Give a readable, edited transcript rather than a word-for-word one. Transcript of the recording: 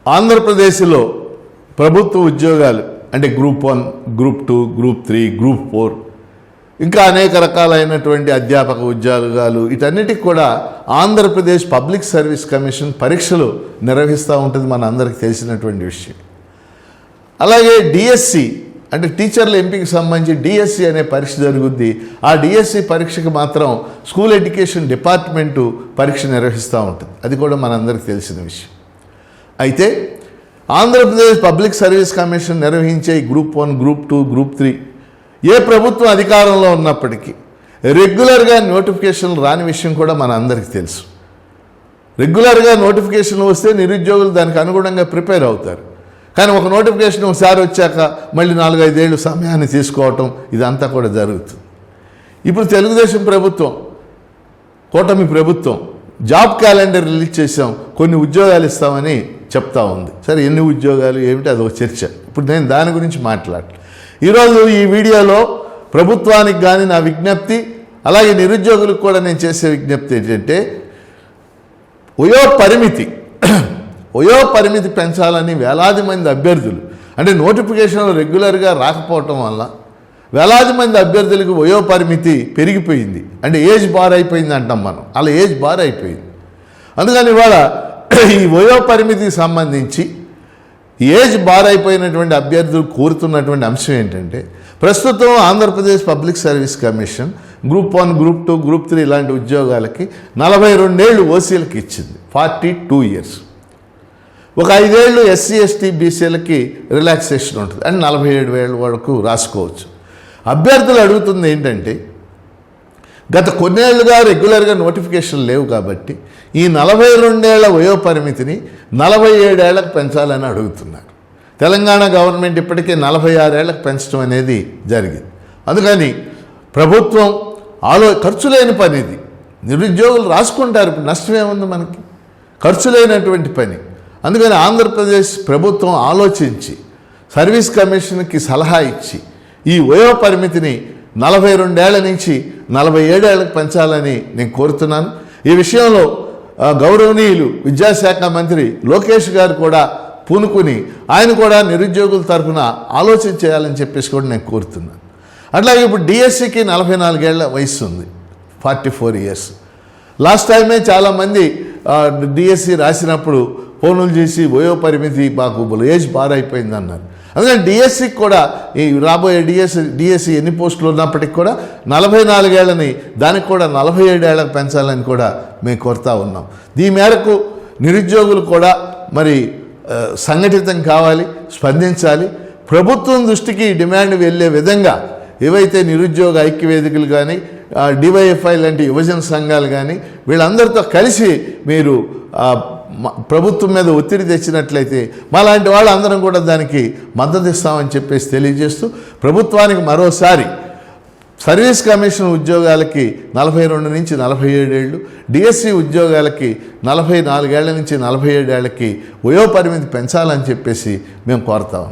ఆంధ్రప్రదేశ్లో ప్రభుత్వ ఉద్యోగాలు అంటే గ్రూప్ 1, గ్రూప్ 2, గ్రూప్ 3, గ్రూప్ 4 ఇంకా అనేక రకాలైనటువంటి అధ్యాపక ఉద్యోగాలు వీటన్నిటికి కూడా ఆంధ్రప్రదేశ్ పబ్లిక్ సర్వీస్ కమిషన్ పరీక్షలు నిర్వహిస్తూ ఉంటుంది, మన అందరికీ తెలిసినటువంటి విషయం. అలాగే డిఎస్సి అంటే టీచర్ల ఎంపికకి సంబంధించి డిఎస్సి అనే పరీక్ష జరుగుద్ది. ఆ డిఎస్సి పరీక్షకు మాత్రం స్కూల్ ఎడ్యుకేషన్ డిపార్ట్మెంటు పరీక్ష నిర్వహిస్తూ ఉంటుంది, అది కూడా మనందరికీ తెలిసిన విషయం. అయితే ఆంధ్రప్రదేశ్ పబ్లిక్ సర్వీస్ కమిషన్ నిర్వహించే గ్రూప్ 1, గ్రూప్ 2, గ్రూప్ 3 ఏ ప్రభుత్వం అధికారంలో ఉన్నప్పటికీ రెగ్యులర్గా నోటిఫికేషన్లు రాని విషయం కూడా మన అందరికీ తెలుసు. రెగ్యులర్గా నోటిఫికేషన్లు వస్తే నిరుద్యోగులు దానికి అనుగుణంగా ప్రిపేర్ అవుతారు. కానీ ఒక నోటిఫికేషన్ ఒకసారి వచ్చాక మళ్ళీ 4-5 ఏళ్ళు సమయాన్ని తీసుకోవటం ఇదంతా కూడా జరుగుతుంది. ఇప్పుడు తెలుగుదేశం ప్రభుత్వం, కూటమి ప్రభుత్వం జాబ్ క్యాలెండర్ రిలీజ్ చేసాం, కొన్ని ఉద్యోగాలు ఇస్తామని చెప్తా ఉంది. సరే, ఎన్ని ఉద్యోగాలు ఏమిటి అదొక చర్చ. ఇప్పుడు నేను దాని గురించి మాట్లాడలేదు. ఈరోజు ఈ వీడియోలో ప్రభుత్వానికి కానీ నా విజ్ఞప్తి, అలాగే నిరుద్యోగులకు కూడా నేను చేసే విజ్ఞప్తి ఏంటంటే వయో పరిమితి పెంచాలని వేలాది మంది అభ్యర్థులు అంటే నోటిఫికేషన్లు రెగ్యులర్గా రాకపోవటం వల్ల వేలాది మంది అభ్యర్థులకు వయో పరిమితి పెరిగిపోయింది. అంటే ఏజ్ బార్ అయిపోయింది అంటాం మనం, అలా ఏజ్ బార్ అయిపోయింది. అందుకని ఇవాళ ఈ వయో పరిమితికి సంబంధించి ఏజ్ బార్ అయిపోయినటువంటి అభ్యర్థులు కోరుతున్నటువంటి అంశం ఏంటంటే ప్రస్తుతం Andhra Pradesh public service commission group 1, group 2, group 3 ఇలాంటి ఉద్యోగాలకి 42 ఏళ్ళు ఓసీలకు ఇచ్చింది, 42 years. ఒక 5 ఏళ్ళు ఎస్సీ, ఎస్టీ, బీసీలకి రిలాక్సేషన్ ఉంటుంది, అంటే 47 ఏళ్ళ వరకు రాసుకోవచ్చు. అభ్యర్థులు అడుగుతుంది ఏంటంటే గత కొన్నేళ్లుగా రెగ్యులర్గా నోటిఫికేషన్ లేవు కాబట్టి ఈ 42 ఏళ్ల వయో పరిమితిని 47 ఏళ్లకు పెంచాలని అడుగుతున్నారు. తెలంగాణ గవర్నమెంట్ ఇప్పటికే 46 ఏళ్లకు పెంచడం అనేది జరిగింది. అందుకని ప్రభుత్వం ఖర్చు లేని పని ఇది, నిరుద్యోగులు రాసుకుంటారు, ఇప్పుడు నష్టమేముంది మనకి, ఖర్చు లేనటువంటి పని. అందుకని ఆంధ్రప్రదేశ్ ప్రభుత్వం ఆలోచించి సర్వీస్ కమిషన్కి సలహా ఇచ్చి ఈ వయో పరిమితిని 42 ఏళ్ల నుంచి 47 ఏళ్లకు పెంచాలని నేను కోరుతున్నాను. ఈ విషయంలో గౌరవనీయులు విద్యాశాఖ మంత్రి లోకేష్ గారు కూడా పూనుకుని ఆయన కూడా నిరుద్యోగుల తరఫున ఆలోచన చేయాలని చెప్పేసి కూడా నేను కోరుతున్నాను. అట్లాగే ఇప్పుడు డిఎస్సికి 44 ఏళ్ల వయసు ఉంది, 44 years. లాస్ట్ టైమే చాలామంది డిఎస్సి రాసినప్పుడు ఫోన్లు చేసి వయో పరిమితి మాకు ఏజ్ బార్ అయిపోయింది అన్నారు. అందుకని డిఎస్సికి కూడా ఈ రాబోయే డిఎస్సి ఎన్ని పోస్టులు ఉన్నప్పటికీ కూడా 44 ఏళ్ళని దానికి కూడా 47 ఏళ్ళకు పెంచాలని కూడా మేము కోరుతా ఉన్నాం. దీని మేరకు నిరుద్యోగులు కూడా మరి సంఘటితం కావాలి, స్పందించాలి. ప్రభుత్వం దృష్టికి డిమాండ్ వెళ్ళే విధంగా ఏవైతే నిరుద్యోగ ఐక్యవేదికలు కానీ డివైఎఫ్ఐ లాంటి యువజన సంఘాలు కానీ వీళ్ళందరితో కలిసి మీరు ప్రభుత్వం మీద ఒత్తిడి తెచ్చినట్లయితే మాలాంటి వాళ్ళందరం కూడా దానికి మద్దతు ఇస్తామని చెప్పేసి తెలియజేస్తూ ప్రభుత్వానికి మరోసారి సర్వీస్ కమిషన్ ఉద్యోగాలకి 42 నుంచి 47 ఏళ్ళు, డిఎస్సి ఉద్యోగాలకి 44 ఏళ్ల నుంచి 47 ఏళ్ళకి వయో పరిమితి పెంచాలని చెప్పేసి మేము కోరుతాం.